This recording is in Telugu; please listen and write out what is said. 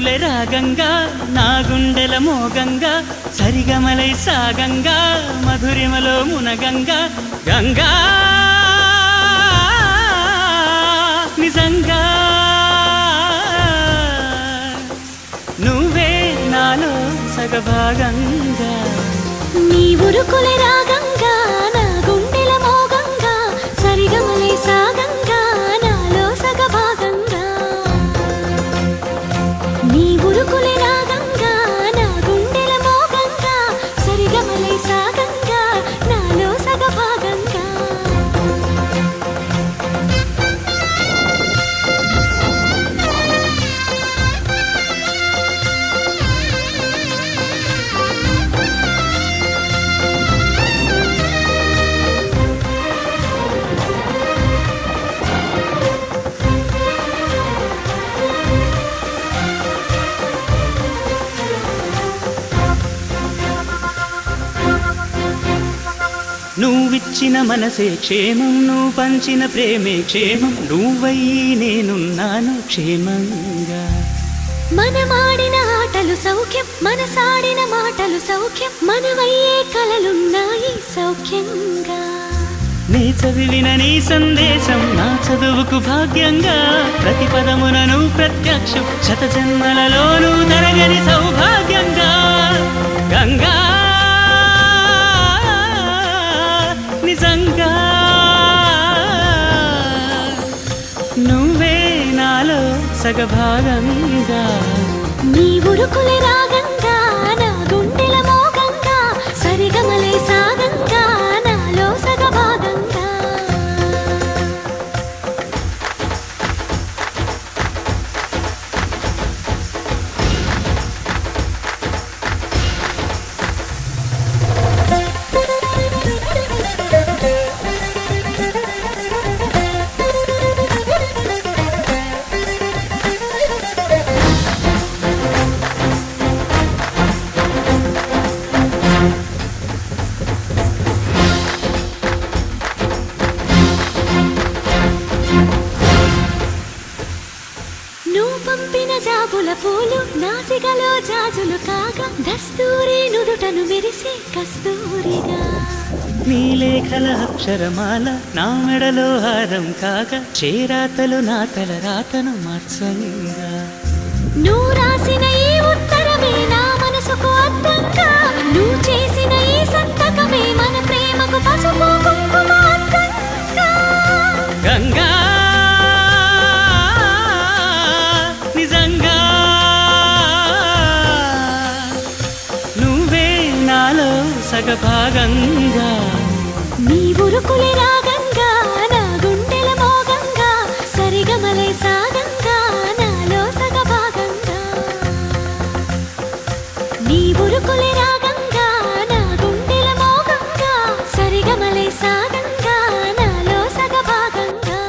పలుకులే రాగంగా నా గుండెల మోగంగా సరిగమలై సాగంగా మధురిమలో మునగంగా గంగా నిజంగా నువ్వే నాలో సగభాగంగా నీ ఉరుకులే రాగంగా నా గుండెల మోగంగా సరిగమలై సాగంగా నాలో సగభాగంగా నీ ఉరుకులే రాగంగా నా గుండెల మోగంగా సరిగమలై సాగంగా నాలో సగభాగంగా నువ్విచ్చిన మనసే క్షేమం నువ్వు పంచిన ప్రేమే క్షేమం నువ్వయ్యి నేనున్నాను క్షేమంగా మనమాడిన ఆటలు సౌఖ్యం మనసాడిన మాటలు సౌఖ్యం మనవయ్యే కలలున్నాయి సౌఖ్యంగా నీ చదివిన నీ సందేశం నా చదువుకు భాగ్యంగా ప్రతి పదమునను ప్రత్యక్షం శత జన్మలలోనూ తరగని సౌభాగ్యంగా గంగా నిజంగా నువ్వే నాలో సగభాగంగా నీ ఉరుకులే రాగంగా నా గుండెల మోగంగా సరిగమలై సాగంగా నాలో సగభాగంగా పంపిన జాబుల పూలు నాసికలో జాజులు కాగా దస్తూరి నుదుటను మెరిసే కస్తూరిగా నీ లేఖల అక్షరమాల నా మెడలో హారం కాగా చేరాతలు నా తల రాతను మార్చంగా నువ్వు రాసిన ఈ ఉత్తరమే నా మనసుకు అర్థంగా నువ్వు చేసిన ఈ సంతకమే మన ప్రేమకు పసుపు కుంకుమ అర్థంగా గంగా నిజంగా నువ్వే నాలో సగభాగంగా నీ ఉరుకులే రాగంగా నా గుండెల మోగంగా సరిగమలై సాగంగా నాలో సగభాగంగా నీ ఉరుకులే రాగంగా నా గుండెల మోగంగా సరిగమలై సాగంగా నాలో సగభాగంగా